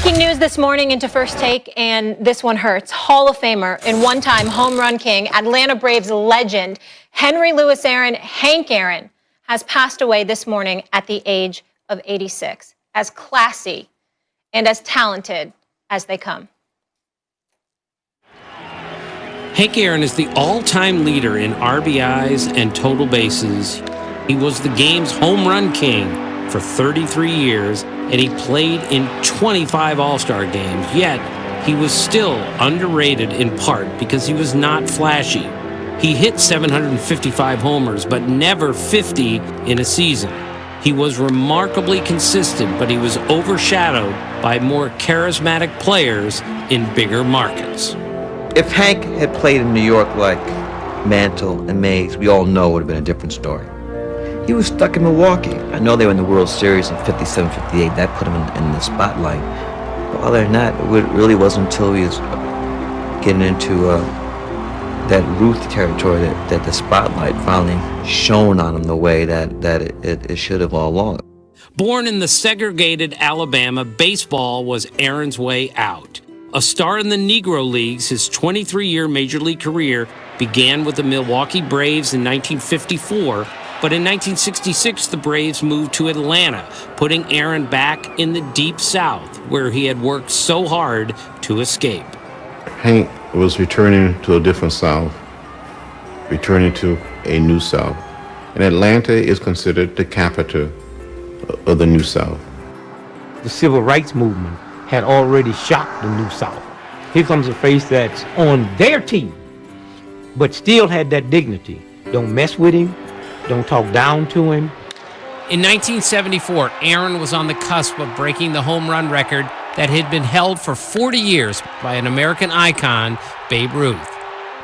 Breaking news this morning into First Take, and this one hurts. Hall of Famer and one-time home run king, Atlanta Braves legend, Henry Louis Aaron, Hank Aaron, has passed away this morning at the age of 86. As classy and as talented as they come. Hank Aaron is the all-time leader in RBIs and total bases. He was the game's home run king for 33 years, and he played in 25 All-Star games, yet he was still underrated in part because he was not flashy. He hit 755 homers, but never 50 in a season. He was remarkably consistent, but he was overshadowed by more charismatic players in bigger markets. If Hank had played in New York like Mantle and Mays, we all know it would have been a different story. He was stuck in Milwaukee. I know they were in the World Series in 57, 58. That put him in the spotlight. But other than that, it really wasn't until he was getting into that Ruth territory that the spotlight finally shone on him the way that it should have all along. Born in the segregated Alabama, baseball was Aaron's way out. A star in the Negro Leagues, his 23-year Major League career began with the Milwaukee Braves in 1954, but in 1966 the Braves moved to Atlanta, putting Aaron back in the Deep South, where he had worked so hard to escape. Hank was returning to a different South, returning to a new South. And Atlanta is considered the capital of the New South. The civil rights movement had already shocked the New South. Here comes a face that's on their team, but still had that dignity. Don't mess with him. Don't talk down to him. In 1974, Aaron was on the cusp of breaking the home run record that had been held for 40 years by an American icon, Babe Ruth.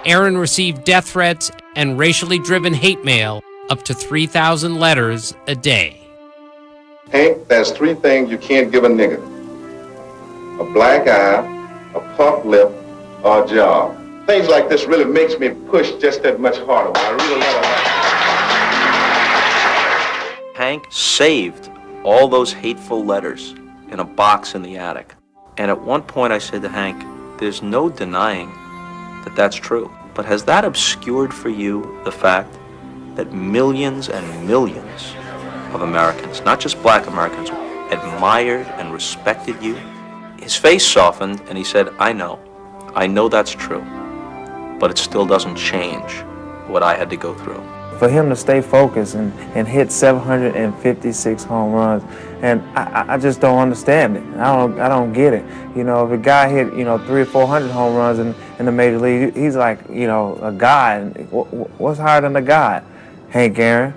Aaron received death threats and racially driven hate mail up to 3,000 letters a day. Hank, there's three things you can't give a nigga: a black eye, a puffed lip, or a job. Things like this really makes me push just that much harder when I read a letter. Hank saved all those hateful letters in a box in the attic. And at one point I said to Hank, there's no denying that that's true. But has that obscured for you the fact that millions and millions of Americans, not just black Americans, admired and respected you? His face softened and he said, I know that's true, but it still doesn't change what I had to go through. For him to stay focused and hit 756 home runs, and I just don't understand it. I don't get it. You know, if a guy hit 300 or 400 home runs in the major league, he's like a god. What's higher than a god? Hank Aaron.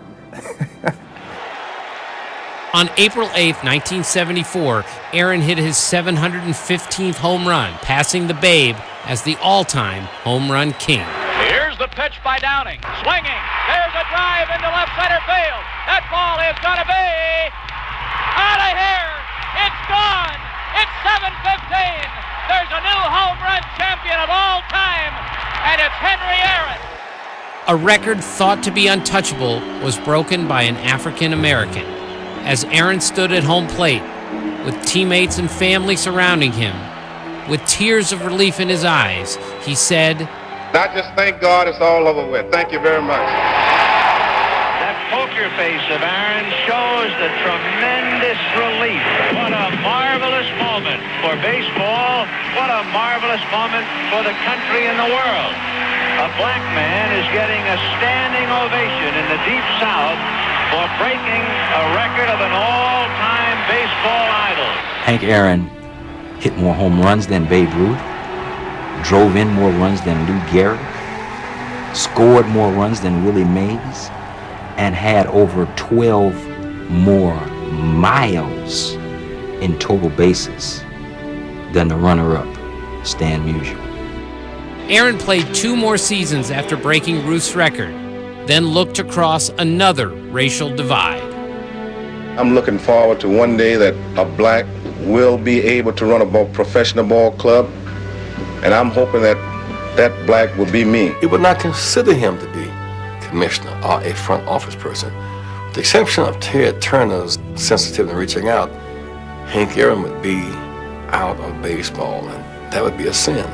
On April 8th, 1974, Aaron hit his 715th home run, passing the Babe as the all-time home run king. Here's the pitch by Downing, swinging. There's a drive into left center field. That ball is going to be out of here. It's gone. It's 7:15. There's a new home run champion of all time, and it's Henry Aaron. A record thought to be untouchable was broken by an African American. As Aaron stood at home plate, with teammates and family surrounding him, with tears of relief in his eyes, he said, I just thank God it's all over with. Thank you very much. That poker face of Aaron shows the tremendous relief. What a marvelous moment for baseball. What a marvelous moment for the country and the world. A black man is getting a standing ovation in the Deep South for breaking a record of an all-time baseball idol. Hank Aaron hit more home runs than Babe Ruth, drove in more runs than Lou Gehrig, scored more runs than Willie Mays, and had over 12 more miles in total bases than the runner-up, Stan Musial. Aaron played 2 more seasons after breaking Ruth's record, then looked across another racial divide. I'm looking forward to one day that a black will be able to run a professional ball club, and I'm hoping that that black will be me. He would not consider him to be commissioner or a front office person. With the exception of Ted Turner's sensitivity in reaching out, Hank Aaron would be out of baseball, and that would be a sin.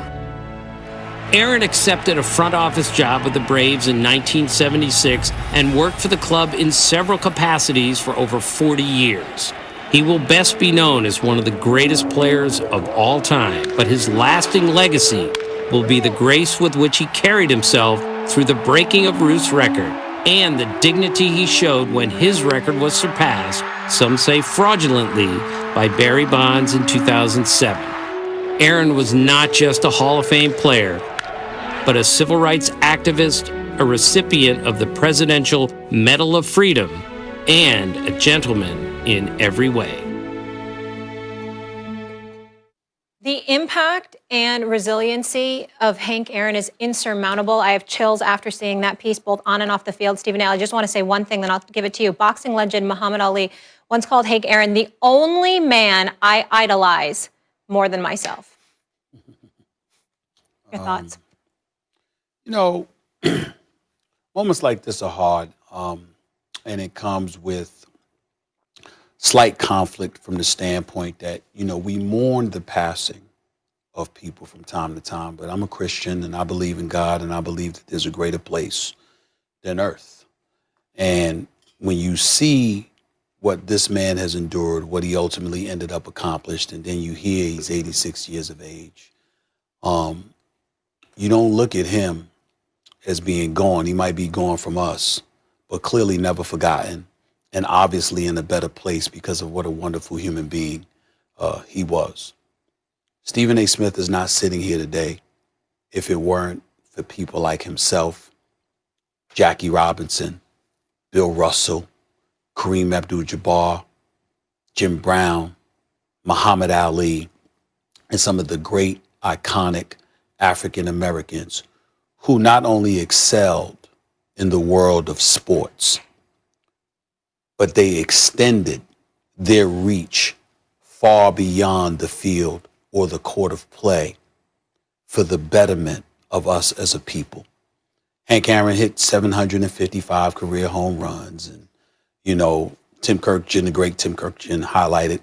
Aaron accepted a front office job with the Braves in 1976 and worked for the club in several capacities for over 40 years. He will best be known as one of the greatest players of all time, but his lasting legacy will be the grace with which he carried himself through the breaking of Ruth's record and the dignity he showed when his record was surpassed, some say fraudulently, by Barry Bonds in 2007. Aaron was not just a Hall of Fame player, but a civil rights activist, a recipient of the Presidential Medal of Freedom, and a gentleman in every way. The impact and resiliency of Hank Aaron is insurmountable. I have chills after seeing that piece both on and off the field. Stephen A., I just want to say one thing, then I'll give it to you. Boxing legend Muhammad Ali once called Hank Aaron the only man I idolize more than myself. Your thoughts? You know, moments like this are hard, and it comes with slight conflict from the standpoint that, you know, we mourn the passing of people from time to time, but I'm a Christian and I believe in God and I believe that there's a greater place than earth. And when you see what this man has endured, what he ultimately ended up accomplished, and then you hear he's 86 years of age, you don't look at him as being gone. He might be gone from us, but clearly never forgotten, and obviously in a better place because of what a wonderful human being he was. Stephen A. Smith is not sitting here today if it weren't for people like himself, Jackie Robinson, Bill Russell, Kareem Abdul-Jabbar, Jim Brown, Muhammad Ali, and some of the great, iconic African Americans who not only excelled in the world of sports, but they extended their reach far beyond the field or the court of play for the betterment of us as a people. Hank Aaron hit 755 career home runs, and, you know, Tim Kirkjian, the great Tim Kirkjian, highlighted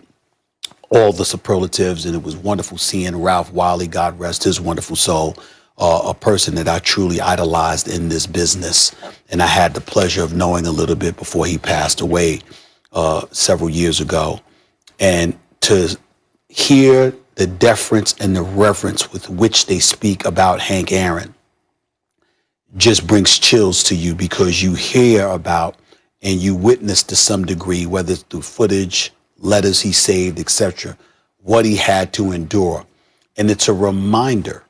all the superlatives, and it was wonderful seeing Ralph Wiley, God rest his wonderful soul, a person that I truly idolized in this business. And I had the pleasure of knowing a little bit before he passed away several years ago. And to hear the deference and the reverence with which they speak about Hank Aaron just brings chills to you, because you hear about and you witness to some degree, whether it's through footage, letters he saved, etc., what he had to endure. And it's a reminder,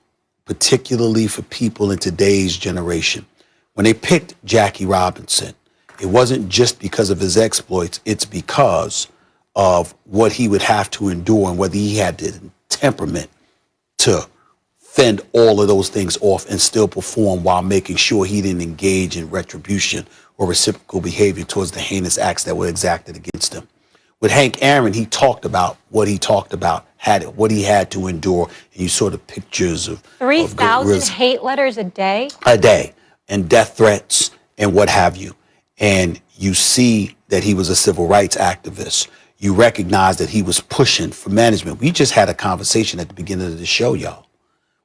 particularly for people in today's generation. When they picked Jackie Robinson, it wasn't just because of his exploits, it's because of what he would have to endure and whether he had the temperament to fend all of those things off and still perform while making sure he didn't engage in retribution or reciprocal behavior towards the heinous acts that were exacted against him. With Hank Aaron, he talked about what he talked about, what he had to endure, and you saw the pictures of 3,000 hate letters a day? A day, and death threats and what have you. And you see that he was a civil rights activist. You recognize that he was pushing for management. We just had a conversation at the beginning of the show, y'all,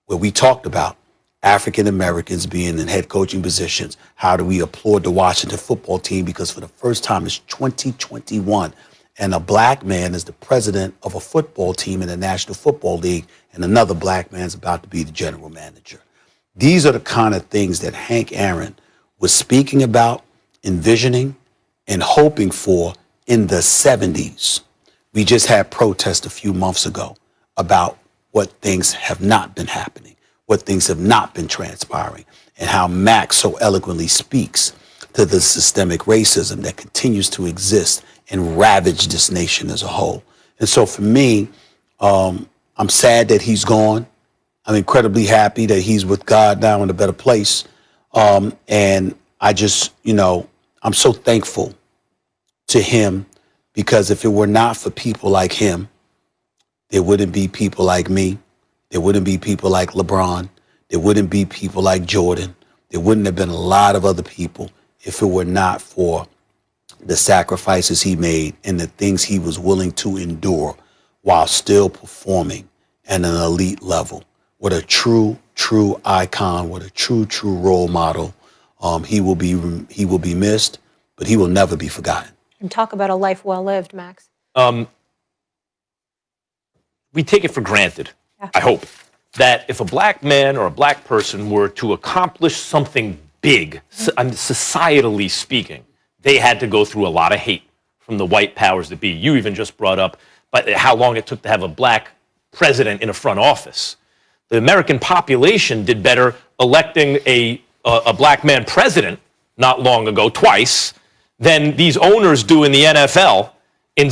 where we talked about African Americans being in head coaching positions. How do we applaud the Washington football team? Because for the first time, it's 2021. And a black man is the president of a football team in the National Football League, and another black man's about to be the general manager. These are the kind of things that Hank Aaron was speaking about, envisioning, and hoping for in the 70s. We just had protests a few months ago about what things have not been happening, what things have not been transpiring, and how Max so eloquently speaks to the systemic racism that continues to exist and ravage this nation as a whole. And so for me, I'm sad that he's gone. I'm incredibly happy that he's with God now in a better place. And I just, you know, I'm so thankful to him, because if it were not for people like him, there wouldn't be people like me. There wouldn't be people like LeBron. There wouldn't be people like Jordan. There wouldn't have been a lot of other people if it were not for the sacrifices he made and the things he was willing to endure while still performing at an elite level. What a true icon, what a true role model. He will be missed, but he will never be forgotten. And talk about a life well lived, Max. We take it for granted, I hope, that if a black man or a black person were to accomplish something big, societally speaking, they had to go through a lot of hate from the white powers that be. You even just brought up how long it took to have a black president in a front office. The American population did better electing a black man president not long ago, twice, than these owners do in the NFL in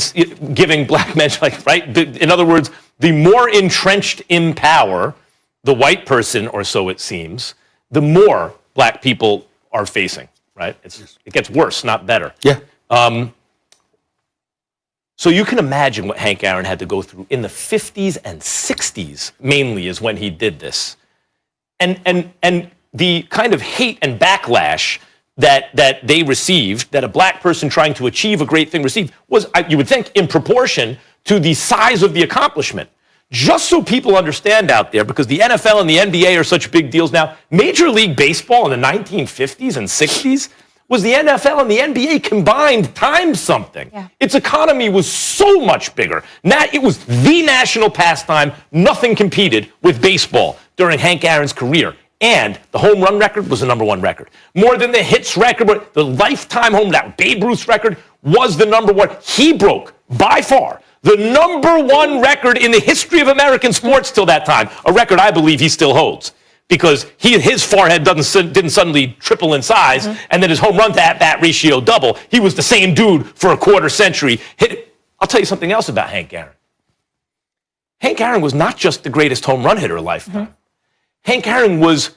giving black men, right? In other words, the more entrenched in power the white person, or so it seems, the more black people are facing, right? It gets worse, not better. Yeah. So you can imagine what Hank Aaron had to go through in the 50s and 60s, mainly, is when he did this. And the kind of hate and backlash that they received, that a black person trying to achieve a great thing received, was, you would think, in proportion to the size of the accomplishment. Just so people understand out there, because the NFL and the NBA are such big deals now, Major League Baseball in the 1950s and 60s was the NFL and the NBA combined times something. Yeah. Its economy was so much bigger. It was the national pastime. Nothing competed with baseball during Hank Aaron's career. And the home run record was the #1 record. More than the hits record, but the lifetime home, that Babe Ruth's record was the #1. He broke, by far, the #1 record in the history of American sports till that time, a record I believe he still holds, because his forehead didn't suddenly triple in size, and then his home run to at-bat ratio double. He was the same dude for a quarter century. I'll tell you something else about Hank Aaron. Hank Aaron was not just the greatest home run hitter of lifetime. Hank Aaron was,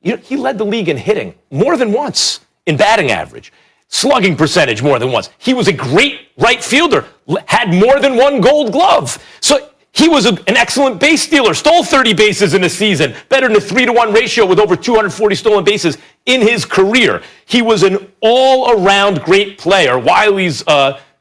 he led the league in hitting more than once, in batting average, slugging percentage more than once. He was a great right fielder, had more than 1 Gold Glove. So he was an excellent base stealer, stole 30 bases in a season, better than a 3-to-1 ratio with over 240 stolen bases in his career. He was an all-around great player. Wiley's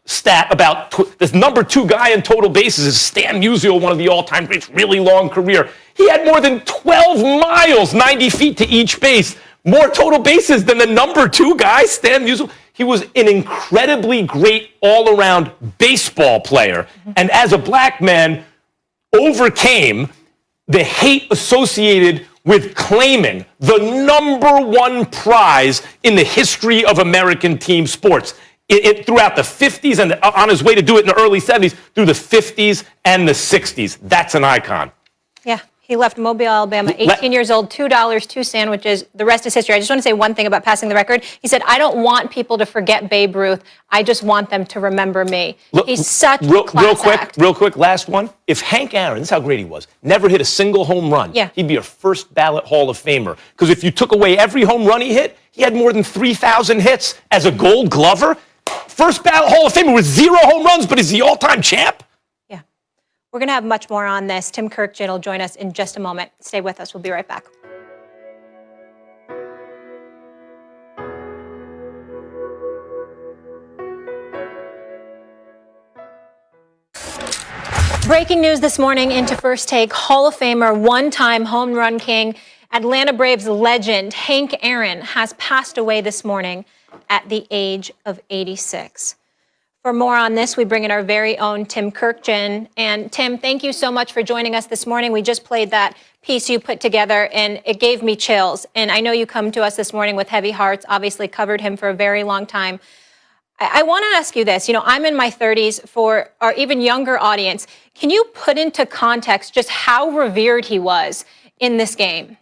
stat about the #2 guy in total bases is Stan Musial, one of the all-time greats, really long career. He had more than 12 miles, 90 feet to each base, more total bases than the #2 guy, Stan Musial. He was an incredibly great all-around baseball player, and as a black man, overcame the hate associated with claiming the #1 prize in the history of American team sports. Throughout the 50s and on his way to do it in the early 70s, through the 50s and the 60s. That's an icon. Yeah, he left Mobile, Alabama, 18 years old, $2, 2 sandwiches. The rest is history. I just want to say one thing about passing the record. He said, I don't want people to forget Babe Ruth. I just want them to remember me. He's such a class act. Real quick, last one. If Hank Aaron, this is how great he was, never hit a single home run, he'd be a first ballot Hall of Famer. Because if you took away every home run he hit, he had more than 3,000 hits as a Gold Glover. First ballot Hall of Famer with 0 home runs, but is the all-time champ? Yeah. We're going to have much more on this. Tim Kirkjian will join us in just a moment. Stay with us. We'll be right back. Breaking news this morning into First Take. Hall of Famer, one-time home run king, Atlanta Braves legend Hank Aaron has passed away this morning at the age of 86. For more on this, we bring in our very own Tim Kirkjian. And Tim, thank you so much for joining us this morning. We just played that piece you put together, and it gave me chills. And I know you come to us this morning with heavy hearts, obviously covered him for a very long time. I want to ask you this. I'm in my 30s. For our even younger audience, can you put into context just how revered he was in this game?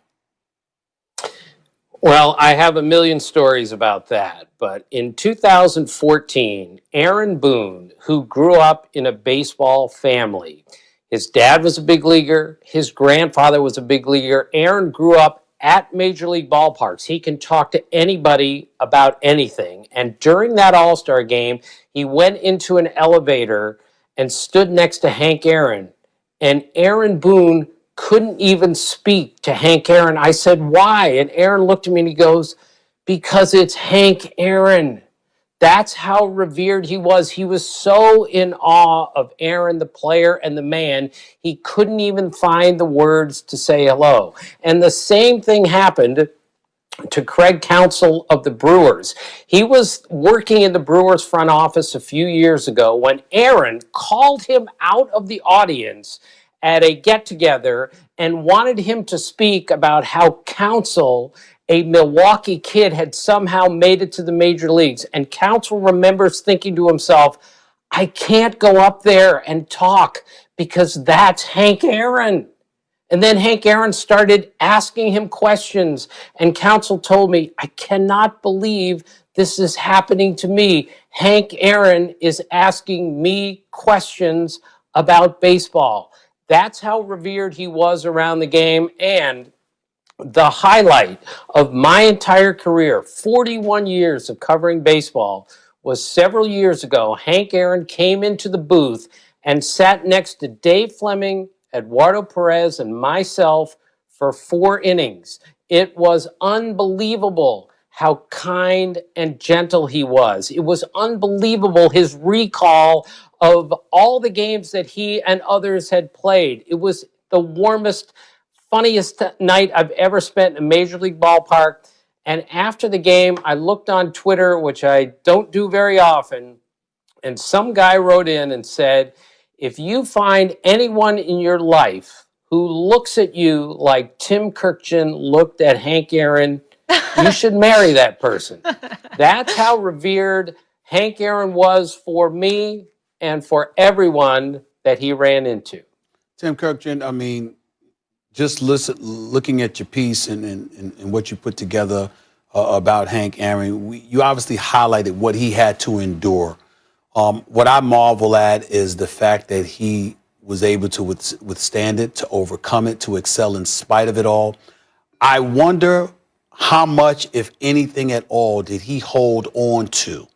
Well, I have a million stories about that, but in 2014, Aaron Boone, who grew up in a baseball family, his dad was a big leaguer, his grandfather was a big leaguer. Aaron grew up at Major League ballparks. He can talk to anybody about anything, and during that All-Star game, he went into an elevator and stood next to Hank Aaron, and Aaron Boone couldn't even speak to Hank Aaron. I said, why? And Aaron looked at me and he goes, because it's Hank Aaron. That's how revered he was. He was so in awe of Aaron, the player and the man, he couldn't even find the words to say hello. And the same thing happened to Craig Counsell of the Brewers. He was working in the Brewers front office a few years ago when Aaron called him out of the audience at a get-together and wanted him to speak about how Counsell, a Milwaukee kid, had somehow made it to the major leagues. And Counsell remembers thinking to himself, I can't go up there and talk because that's Hank Aaron. And then Hank Aaron started asking him questions, and Counsell told me, I cannot believe this is happening to me. Hank Aaron is asking me questions about baseball. That's how revered he was around the game. And the highlight of my entire career, 41 years of covering baseball, was several years ago. Hank Aaron came into the booth and sat next to Dave Fleming, Eduardo Perez, and myself for 4 innings. It was unbelievable how kind and gentle he was. It was unbelievable his recall of all the games that he and others had played. It was the warmest, funniest night I've ever spent in a Major League ballpark. And after the game, I looked on Twitter, which I don't do very often, and some guy wrote in and said, if you find anyone in your life who looks at you like Tim Kirkjian looked at Hank Aaron, you should marry that person. That's how revered Hank Aaron was for me and for everyone that he ran into. Tim Kirkjian, I mean, just looking at your piece and what you put together about Hank Aaron, you obviously highlighted what he had to endure. What I marvel at is the fact that he was able to withstand it, to overcome it, to excel in spite of it all. I wonder how much, if anything at all, did he hold on to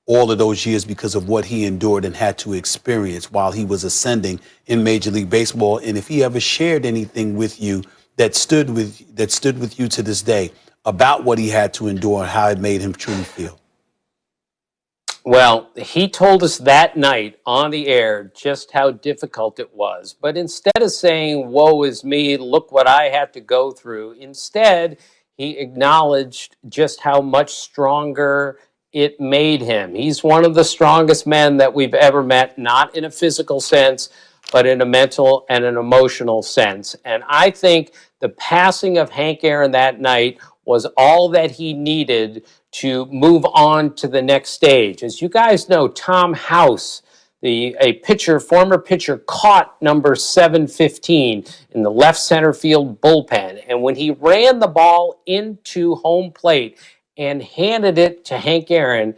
all of those years because of what he endured and had to experience while he was ascending in Major League Baseball, and if he ever shared anything with you that stood with you to this day about what he had to endure and how it made him truly feel. Well, he told us that night on the air just how difficult it was. But instead of saying, woe is me, look what I had to go through, instead, he acknowledged just how much stronger it made him. He's one of the strongest men that we've ever met, not in a physical sense, but in a mental and an emotional sense. And I think the passing of Hank Aaron that night was all that he needed to move on to the next stage. As you guys know, Tom House, former pitcher, caught number 715 in the left center field bullpen. And when he ran the ball into home plate and handed it to Hank Aaron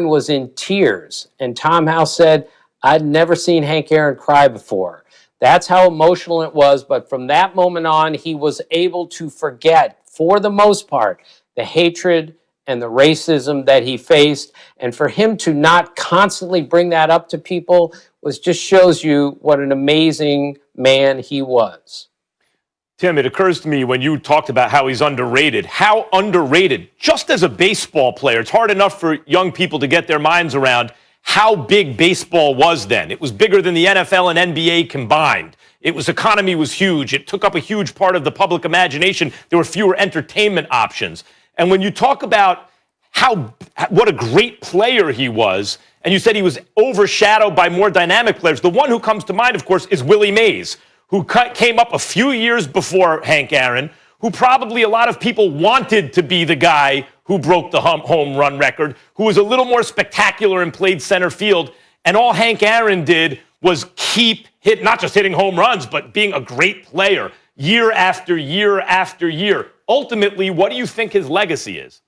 was in tears. And Tom House said, I'd never seen Hank Aaron cry before. That's how emotional it was. But from that moment on, he was able to forget, for the most part, the hatred and the racism that he faced. And for him to not constantly bring that up to people just shows you what an amazing man he was. Tim, it occurs to me when you talked about how he's underrated, just as a baseball player. It's hard enough for young people to get their minds around how big baseball was then. It was bigger than the NFL and NBA combined. Economy was huge. It took up a huge part of the public imagination. There were fewer entertainment options. And when you talk about what a great player he was, and you said he was overshadowed by more dynamic players, the one who comes to mind, of course, is Willie Mays, who came up a few years before Hank Aaron, who probably a lot of people wanted to be the guy who broke the home run record, who was a little more spectacular and played center field. And all Hank Aaron did was not just hitting home runs, but being a great player year after year after year. Ultimately, what do you think his legacy is?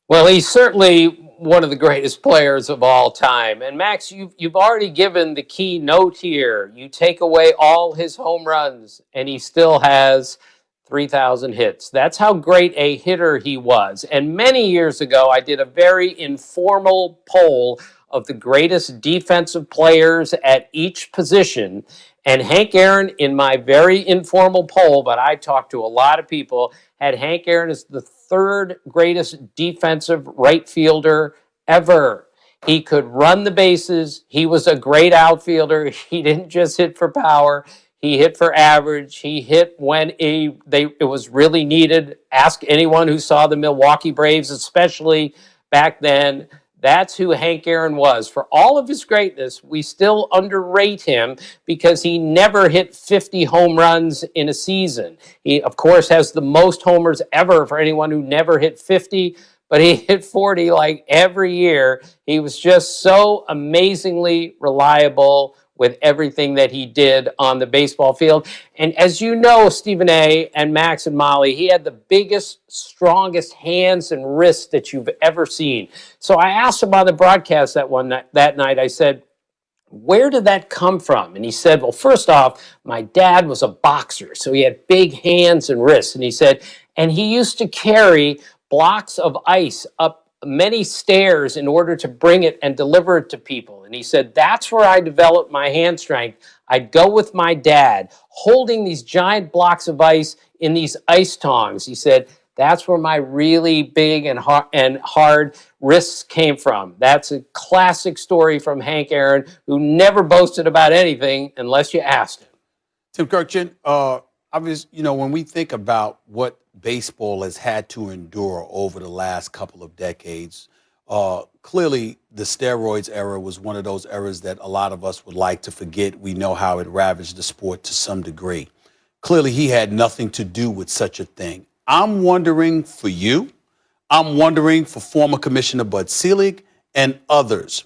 Well, he's certainly one of the greatest players of all time. And Max, you've already given the key note here. You take away all his home runs, and he still has 3,000 hits. That's how great a hitter he was. And many years ago, I did a very informal poll of the greatest defensive players at each position. And Hank Aaron, in my very informal poll, but I talked to a lot of people, had Hank Aaron as the third greatest defensive right fielder ever. He could run the bases. He was a great outfielder. He didn't just hit for power. He hit for average. He hit when it was really needed. Ask anyone who saw the Milwaukee Braves, especially back then. That's who Hank Aaron was. For all of his greatness, we still underrate him because he never hit 50 home runs in a season. He, of course, has the most homers ever for anyone who never hit 50, but he hit 40 like every year. He was just so amazingly reliable with everything that he did on the baseball field. And as you know, Stephen A. and Max and Molly, he had the biggest, strongest hands and wrists that you've ever seen. So I asked him on the broadcast that night, I said, where did that come from? And he said, well, first off, my dad was a boxer, so he had big hands and wrists. And he said, and he used to carry blocks of ice up many stairs in order to bring it and deliver it to people. And he said, that's where I developed my hand strength. I'd go with my dad holding these giant blocks of ice in these ice tongs. He said, that's where my really big and hard wrists came from. That's a classic story from Hank Aaron, who never boasted about anything unless you asked him. Tim Kirkchin, obviously, when we think about what baseball has had to endure over the last couple of decades, clearly the steroids era was one of those eras that a lot of us would like to forget. We know how it ravaged the sport to some degree. Clearly, he had nothing to do with such a thing. I'm wondering for you, I'm wondering for former Commissioner Bud Selig and others,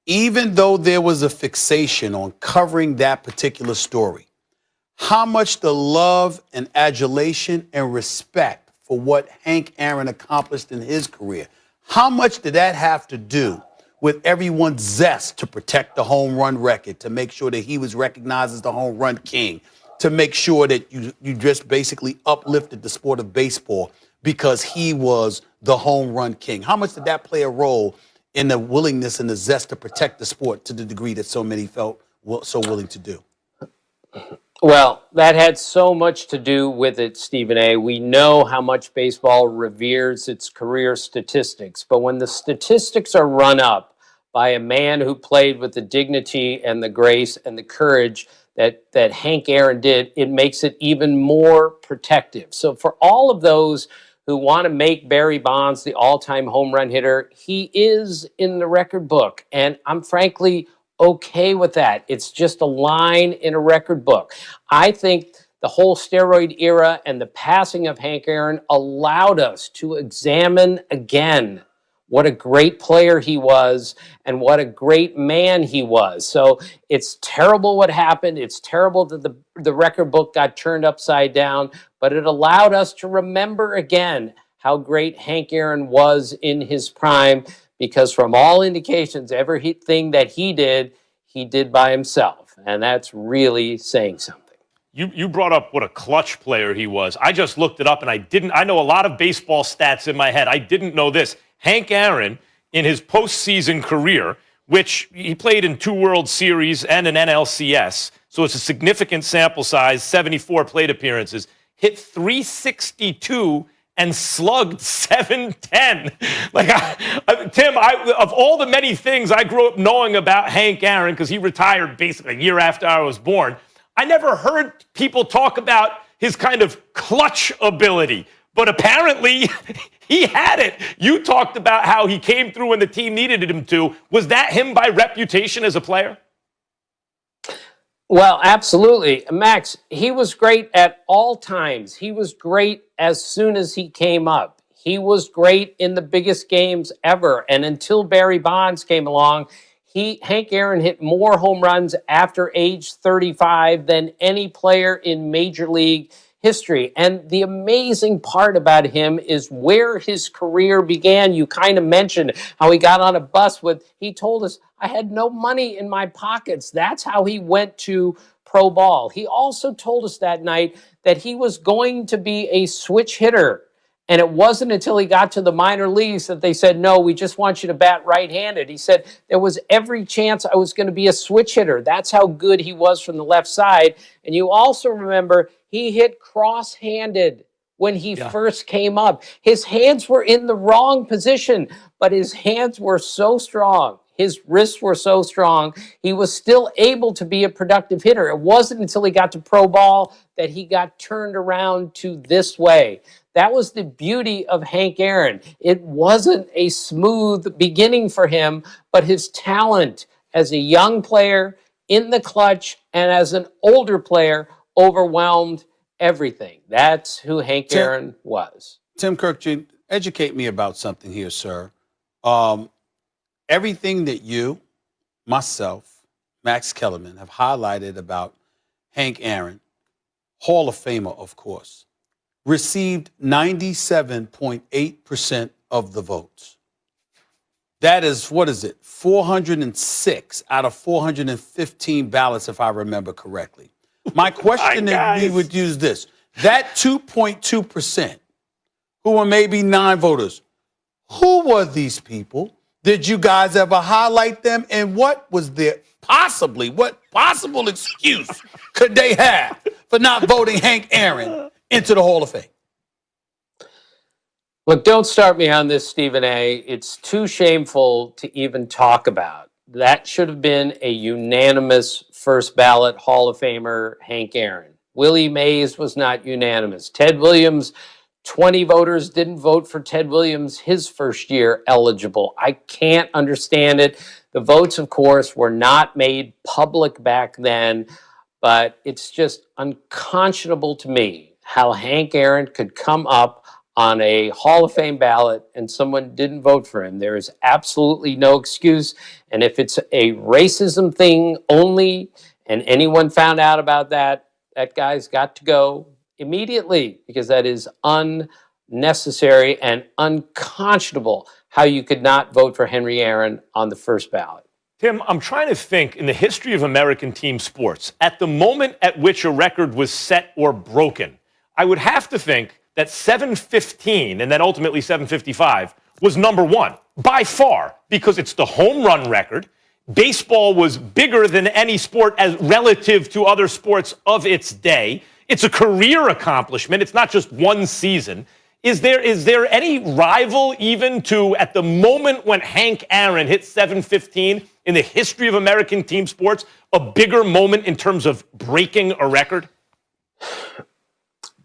even though there was a fixation on covering that particular story, how much the love and adulation and respect for what Hank Aaron accomplished in his career, how much did that have to do with everyone's zest to protect the home run record, to make sure that he was recognized as the home run king, to make sure that you just basically uplifted the sport of baseball because he was the home run king? How much did that play a role in the willingness and the zest to protect the sport to the degree that so many felt so willing to do? Well, that had so much to do with it, Stephen A. We know how much baseball reveres its career statistics, but when the statistics are run up by a man who played with the dignity and the grace and the courage that Hank Aaron did, it makes it even more protective. So for all of those who want to make Barry Bonds the all-time home run hitter, he is in the record book, and I'm frankly okay with that. It's just a line in a record book. I think the whole steroid era and the passing of Hank Aaron allowed us to examine again what a great player he was and what a great man he was. So it's terrible what happened. It's terrible that the record book got turned upside down, but it allowed us to remember again how great Hank Aaron was in his prime, because from all indications, everything that he did by himself. And that's really saying something. You brought up what a clutch player he was. I just looked it up, and I know a lot of baseball stats in my head. I didn't know this. Hank Aaron, in his postseason career, which he played in 2 World Series and an NLCS, so it's a significant sample size, 74 plate appearances, hit .362 and slugged .710. Tim, of all the many things I grew up knowing about Hank Aaron, because he retired basically a year after I was born, I never heard people talk about his kind of clutch ability. But apparently, he had it. You talked about how he came through when the team needed him to. Was that him by reputation as a player? Well, absolutely. Max, he was great at all times. He was great as soon as he came up. He was great in the biggest games ever. And until Barry Bonds came along, Hank Aaron hit more home runs after age 35 than any player in Major League history. And the amazing part about him is where his career began. You kind of mentioned how he got on a bus he told us, I had no money in my pockets. That's how he went to pro ball. He also told us that night that he was going to be a switch hitter. And it wasn't until he got to the minor leagues that they said, no, we just want you to bat right-handed. He said, there was every chance I was going to be a switch hitter. That's how good he was from the left side. And you also remember he hit cross-handed when he first came up. His hands were in the wrong position, but his hands were so strong. His wrists were so strong. He was still able to be a productive hitter. It wasn't until he got to pro ball that he got turned around to this way. That was the beauty of Hank Aaron. It wasn't a smooth beginning for him, but his talent as a young player in the clutch and as an older player overwhelmed everything. That's who Hank Aaron was. Tim Kirkjian, educate me about something here, sir. Everything that you, myself, Max Kellerman have highlighted about Hank Aaron, Hall of Famer, of course, received 97.8% of the votes. That is, 406 out of 415 ballots, if I remember correctly. My question that we would use this, that 2.2%, who were maybe 9 voters, who were these people? Did you guys ever highlight them? And what possible excuse could they have for not voting Hank Aaron into the Hall of Fame? Look, don't start me on this, Stephen A. It's too shameful to even talk about. That should have been a unanimous first ballot Hall of Famer, Hank Aaron. Willie Mays was not unanimous. Ted Williams, 20 voters didn't vote for Ted Williams his first year eligible. I can't understand it. The votes, of course, were not made public back then, but it's just unconscionable to me how Hank Aaron could come up on a Hall of Fame ballot and someone didn't vote for him. There is absolutely no excuse. And if it's a racism thing only and anyone found out about that, that guy's got to go immediately, because that is unnecessary and unconscionable how you could not vote for Henry Aaron on the first ballot. Tim, I'm trying to think in the history of American team sports, at the moment at which a record was set or broken, I would have to think that 715 and then ultimately 755 was number one by far, because it's the home run record. Baseball was bigger than any sport as relative to other sports of its day. It's a career accomplishment. It's not just one season. Is there any rival even to, at the moment when Hank Aaron hit 715 in the history of American team sports, a bigger moment in terms of breaking a record?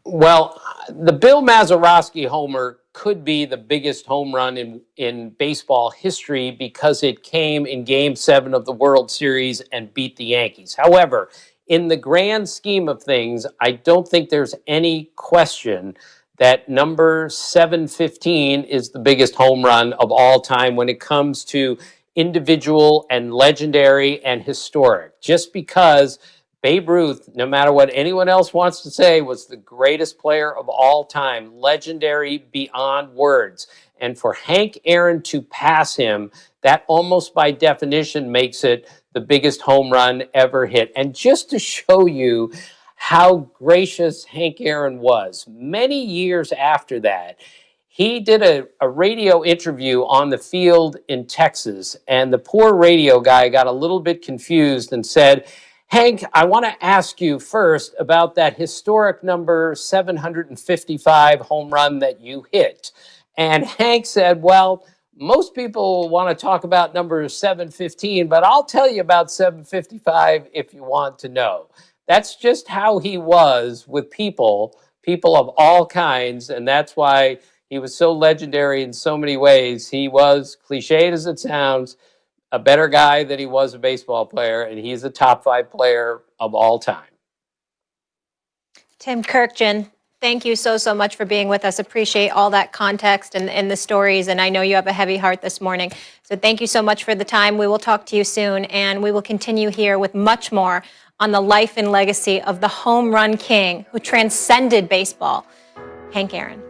Well, the Bill Mazeroski homer could be the biggest home run in baseball history because it came in Game 7 of the World Series and beat the Yankees. However, in the grand scheme of things, I don't think there's any question that number 715 is the biggest home run of all time when it comes to individual and legendary and historic. Just because Babe Ruth, no matter what anyone else wants to say, was the greatest player of all time, legendary beyond words. And for Hank Aaron to pass him, that almost by definition makes it the biggest home run ever hit. And just to show you how gracious Hank Aaron was, many years after that, he did a radio interview on the field in Texas, and the poor radio guy got a little bit confused and said, Hank, I want to ask you first about that historic number 755 home run that you hit. And Hank said, well, most people want to talk about number 715, but I'll tell you about 755 if you want to know. That's just how he was with people of all kinds, and that's why he was so legendary in so many ways. He was, cliched as it sounds, a better guy than he was a baseball player, and he's a top 5 player of all time. Tim Kirkjian, thank you so much for being with us. Appreciate all that context and the stories, and I know you have a heavy heart this morning. So thank you so much for the time. We will talk to you soon, and we will continue here with much more on the life and legacy of the home run king who transcended baseball, Hank Aaron.